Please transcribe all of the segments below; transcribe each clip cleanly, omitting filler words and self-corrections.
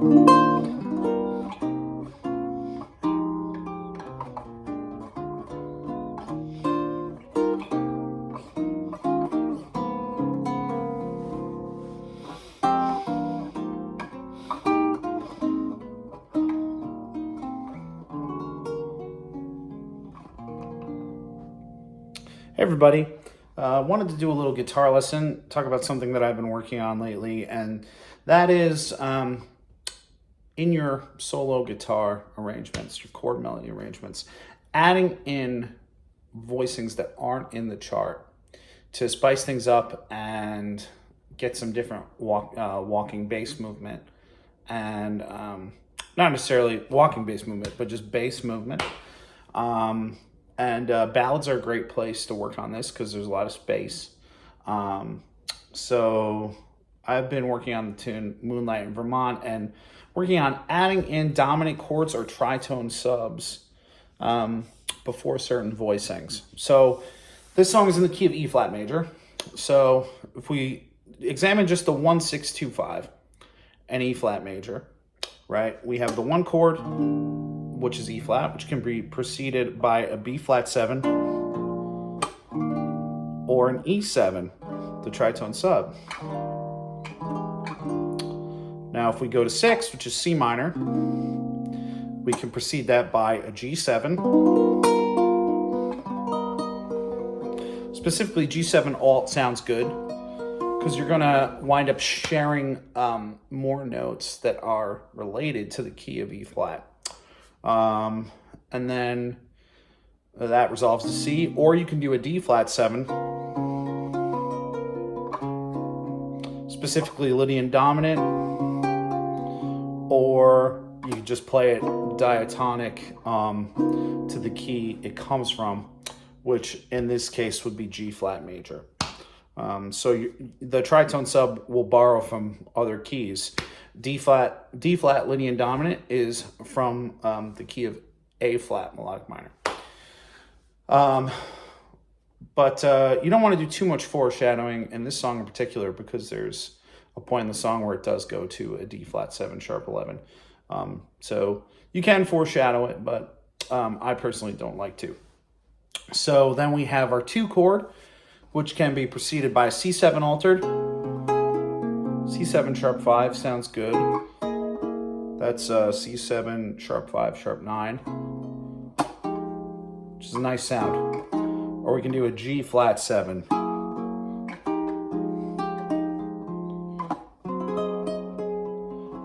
Hey everybody, wanted to do a little guitar lesson, talk about something that I've been working on lately, and that is in your solo guitar arrangements, your chord melody arrangements, adding in voicings that aren't in the chart to spice things up and get some different walking bass movement, and not necessarily walking bass movement, but just bass movement. And ballads are a great place to work on this because there's a lot of space. So I've been working on the tune Moonlight in Vermont and working on adding in dominant chords or tritone subs before certain voicings. So this song is in the key of E flat major. So if we examine just the 1, 6, 2, 5 and E flat major, right? We have the one chord, which is E flat, which can be preceded by a B flat 7 or an E7, the tritone sub. Now, if we go to 6, which is C minor, we can precede that by a G7. Specifically, G7 alt sounds good because you're gonna wind up sharing more notes that are related to the key of E flat. And then that resolves to C, or you can do a D flat 7, specifically Lydian dominant, or you can just play it diatonic to the key it comes from, which in this case would be G flat major. So the tritone sub will borrow from other keys. D flat Lydian dominant is from the key of A flat melodic minor. But you don't want to do too much foreshadowing in this song in particular because there's a point in the song where it does go to a D flat 7 sharp 11. So you can foreshadow it, but I personally don't like to. So then we have our 2 chord, which can be preceded by a C7 altered. C7 sharp 5 sounds good. That's C7 sharp 5 sharp 9, which is a nice sound. Or we can do a G flat 7.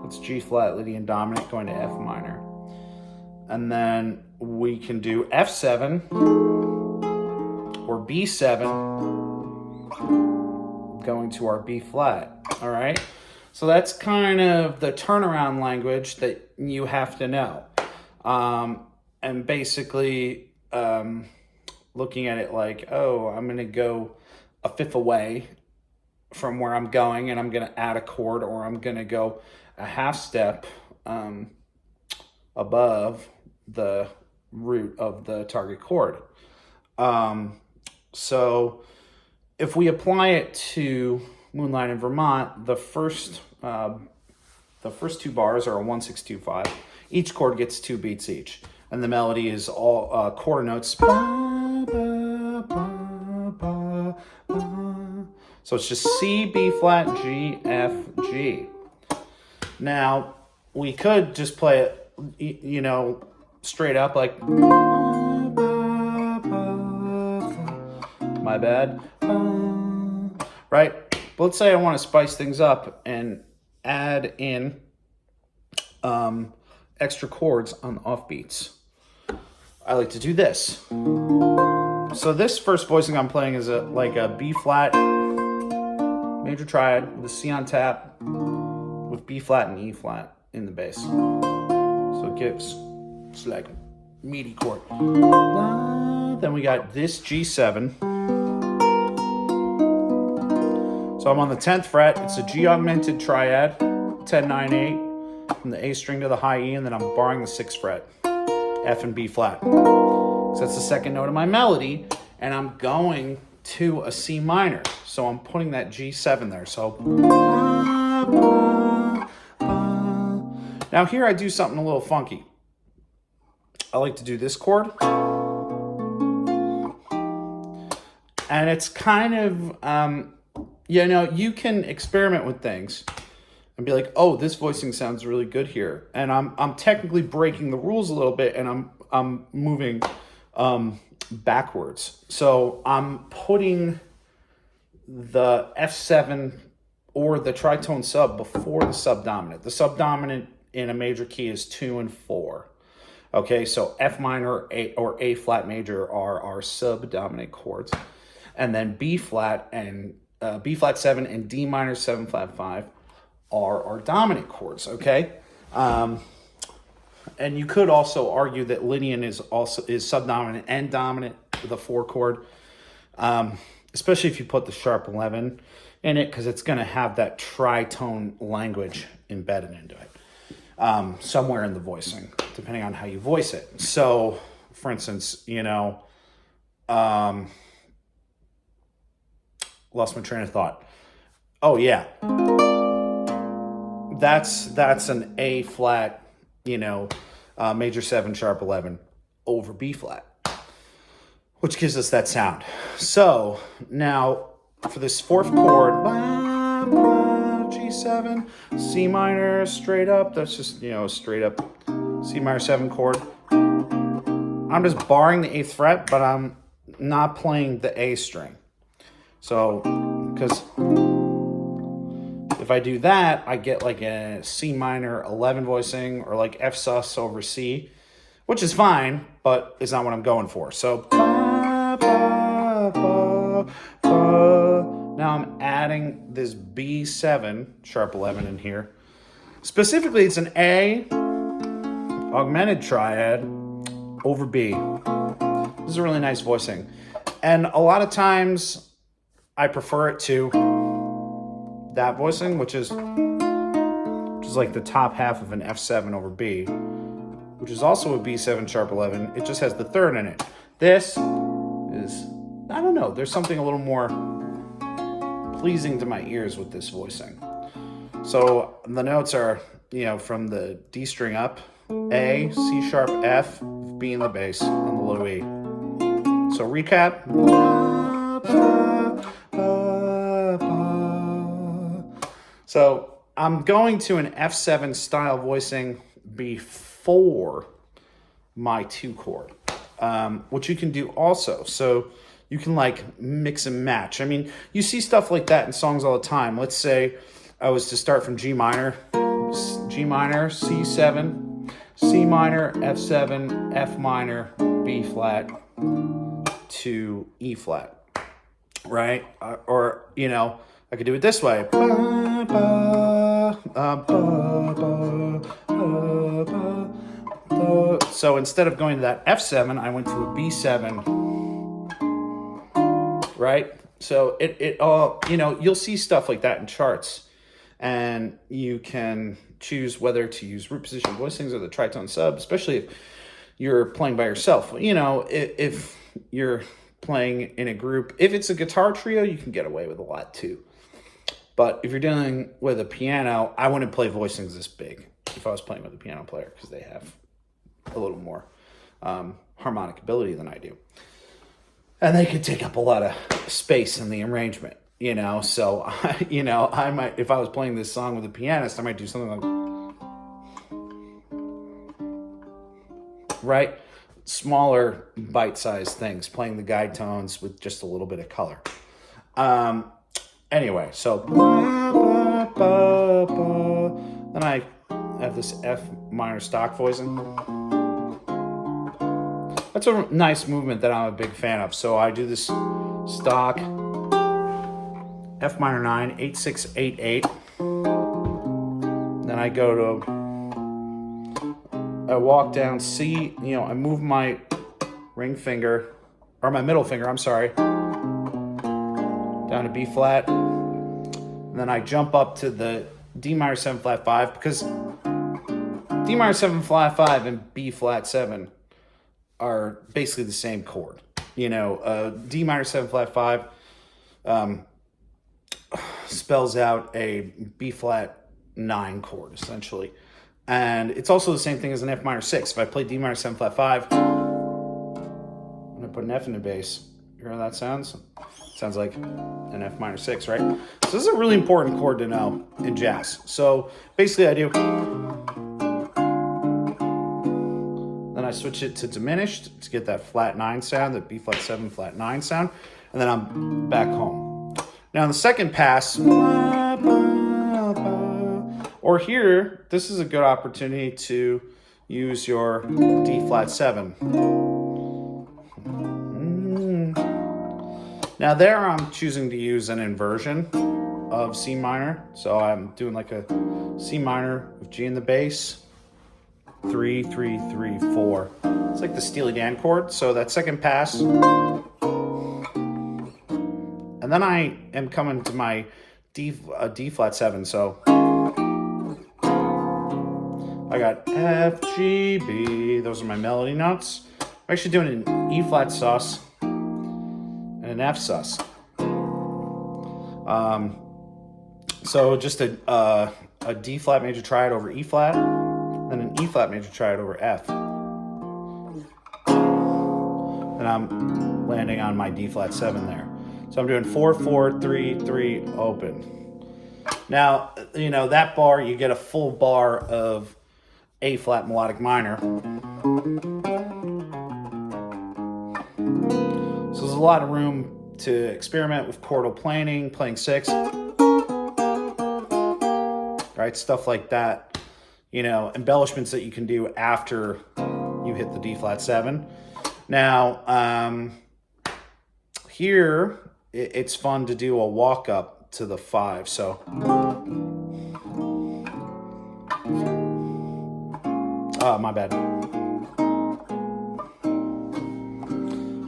That's G flat Lydian dominant going to F minor. And then we can do F7 or B7 going to our B flat. All right, so that's kind of the turnaround language that you have to know. And basically looking at it like, oh, I'm going to go a fifth away from where I'm going and I'm going to add a chord, or I'm going to go a half step above the root of the target chord. So if we apply it to Moonlight in Vermont, the first 2 bars are a 1, 6, 2, 5. Each chord gets 2 beats each, and the melody is all quarter notes. Ba, ba, ba, ba, ba. So it's just C, B flat, G, F, G. Now we could just play it, you know, straight up like. My bad. Right? But let's say I want to spice things up and add in extra chords on the offbeats. I like to do this. So this first voicing I'm playing is like a B flat major triad with a C on tap with B flat and E flat in the bass. So it gives, it's like a meaty chord. Then we got this G7. So I'm on the 10th fret. It's a G augmented triad, 10, 9, 8, from the A string to the high E, and then I'm barring the 6th fret, F and B flat. So that's the second note of my melody, and I'm going to a C minor. So I'm putting that G7 there. So, Now here I do something a little funky. I like to do this chord. And it's kind of, you can experiment with things and be like, oh, this voicing sounds really good here. And I'm technically breaking the rules a little bit, and I'm moving backwards. So I'm putting the F7 or the tritone sub before the subdominant. The subdominant in a major key is 2 and 4. Okay, so F minor or A flat major are our subdominant chords. And then B flat 7 and D minor 7 flat 5 are our dominant chords, okay? And you could also argue that Lydian is subdominant and dominant with a 4 chord, especially if you put the sharp 11 in it, because it's going to have that tritone language embedded into it somewhere in the voicing, depending on how you voice it. So, for instance, lost my train of thought. Oh yeah, that's an A flat, major 7 sharp 11 over B flat, which gives us that sound. So now for this 4th chord, G7, C minor straight up. That's just straight up C minor 7 chord. I'm just barring the 8th fret, but I'm not playing the A string. So, because if I do that, I get like a C minor 11 voicing, or like F sus over C, which is fine, but it's not what I'm going for. So, now I'm adding this B7 sharp 11 in here. Specifically, it's an A augmented triad over B. This is a really nice voicing. And a lot of times I prefer it to that voicing, which is like the top half of an F7 over B, which is also a B7 sharp 11. It just has the 3rd in it. This is, I don't know, there's something a little more pleasing to my ears with this voicing. So the notes are, from the D string up, A, C sharp, F, B in the bass, and the low E. So recap. So I'm going to an F7 style voicing before my 2 chord, which you can do also. So you can like mix and match. I mean, you see stuff like that in songs all the time. Let's say I was to start from G minor, C7, C minor, F7, F minor, B flat to E flat, right? Or, I could do it this way. So instead of going to that F7, I went to a B7, right? So it all, you'll see stuff like that in charts, and you can choose whether to use root position voicings or the tritone sub, especially if you're playing by yourself. If you're playing in a group, if it's a guitar trio, you can get away with a lot too. But if you're dealing with a piano, I wouldn't play voicings this big if I was playing with a piano player, because they have a little more harmonic ability than I do. And they could take up a lot of space in the arrangement, So, I might, if I was playing this song with a pianist, I might do something like, right? Smaller bite-sized things, playing the guide tones with just a little bit of color. Anyway, so then I have this F minor stock voicing. That's a nice movement that I'm a big fan of. So I do this stock F minor 9, 8, 6, 8, 8. Then I walk down C, I move my ring finger, or my middle finger, I'm sorry, down to B flat. And then I jump up to the D minor 7 flat 5, because D minor 7 flat 5 and B flat 7 are basically the same chord. D minor 7 flat 5 spells out a B flat 9 chord, essentially. And it's also the same thing as an F minor 6. If I play D minor 7 flat 5, I'm going to put an F in the bass. You hear how that sounds? Sounds like an F minor 6, right? So this is a really important chord to know in jazz. So basically I do, then I switch it to diminished to get that flat 9 sound, that B flat 7 flat 9 sound, and then I'm back home. Now in the second pass, or here, this is a good opportunity to use your D flat 7. Now there I'm choosing to use an inversion of C minor. So I'm doing like a C minor with G in the bass, 3, 3, 3, 4. It's like the Steely Dan chord. So that second pass, and then I am coming to my D flat 7. So I got F, G, B. Those are my melody notes. I'm actually doing an E flat sus and an F sus. So just a D flat major triad over E flat, then an E flat major triad over F. Then I'm landing on my D flat 7 there. So I'm doing 4, 4, 3, 3, open. Now, you know, that bar, you get a full bar of A flat melodic minor. So there's a lot of room to experiment with chordal planing, playing 6, right? Stuff like that. You know, embellishments that you can do after you hit the D flat 7. Now, here it's fun to do a walk up to the 5. So, my bad.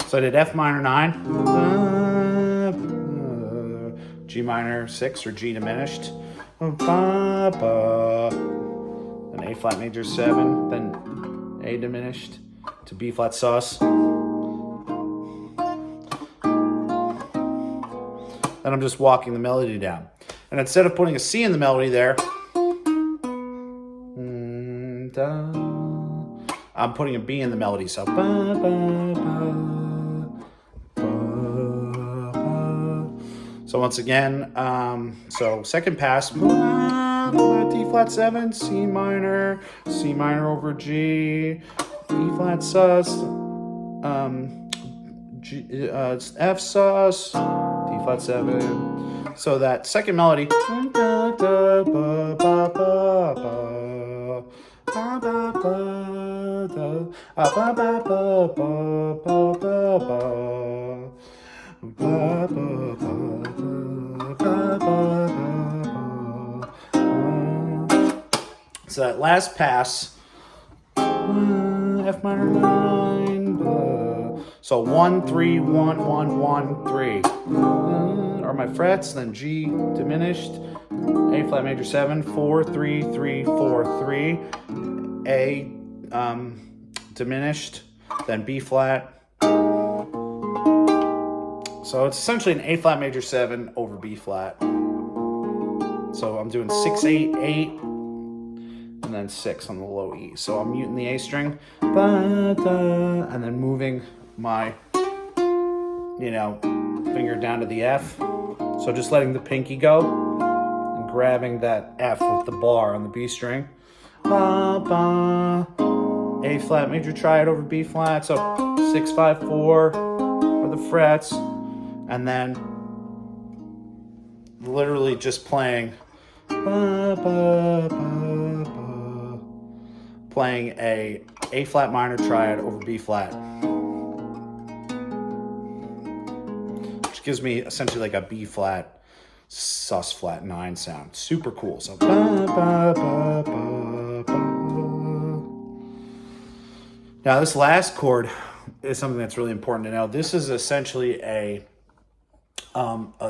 So I did F minor 9, G minor 6 or G diminished, then A flat major 7, then A diminished to B flat sus. Then I'm just walking the melody down. And instead of putting a C in the melody there, I'm putting a B in the melody. So, so once again, so second pass, D flat 7, C minor over G, E flat sus, F sus, D flat 7. So that second melody, so that last pass, F minor 9, so 1, 3, 1, 1, 1, 3 are my frets, then G diminished, A flat major 7, 4, 3, 3, 4, 3, A diminished, then B flat. So it's essentially an A flat major 7 over B flat. So I'm doing 6, 8, 8, and then 6 on the low E. So I'm muting the A string, and then moving my, you know, finger down to the F. So just letting the pinky go and grabbing that F with the bar on the B string. A flat major triad over B flat. So 6, 5, 4 for the frets, and then literally just playing a flat minor triad over B flat, which gives me essentially like a B flat sus flat 9 sound. Super cool. So now this last chord is something that's really important to know. This is essentially a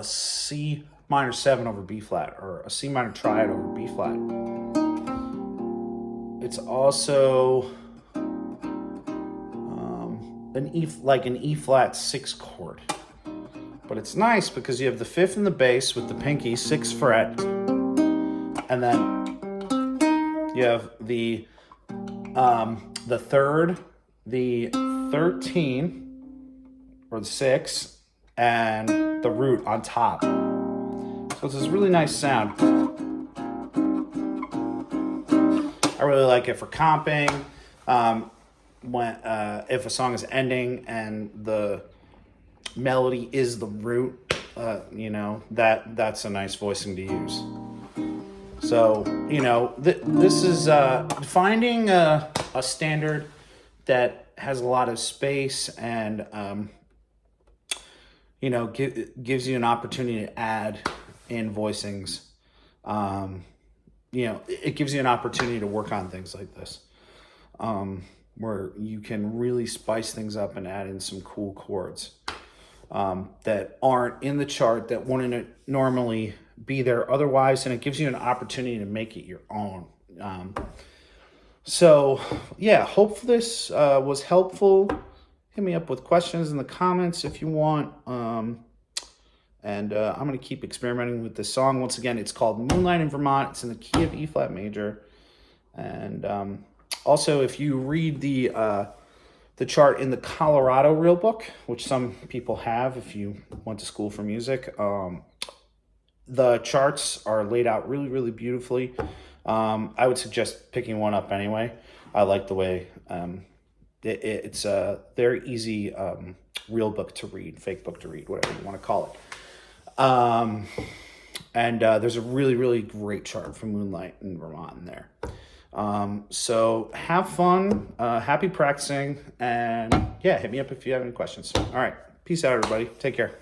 C minor 7 over B flat, or a C minor triad over B flat. It's also an E flat 6 chord, but it's nice because you have the 5th in the bass with the pinky 6th fret, and then You have the third, the 13, or the 6, and the root on top. So it's this really nice sound. I really like it for comping. When if a song is ending and the melody is the root, you know, that's a nice voicing to use. So, you know, this is finding a standard that has a lot of space and, you know, gives you an opportunity to add in voicings. You know, it gives you an opportunity to work on things like this, where you can really spice things up and add in some cool chords that aren't in the chart, that wouldn't normally be there otherwise, and it gives you an opportunity to make it your own. So yeah, hope this was helpful. Hit me up with questions in the comments if you want. And I'm going to keep experimenting with this song. Once again, it's called Moonlight in Vermont. It's in the key of E flat major. And also, if you read the chart in the Colorado Real Book, which some people have if you went to school for music, the charts are laid out really, really beautifully. I would suggest picking one up anyway. I like the way it's a very easy real book to read, fake book to read, whatever you want to call it. And there's a really, really great chart for Moonlight in Vermont in there. So have fun, happy practicing, and yeah, hit me up if you have any questions. All right, peace out, everybody. Take care.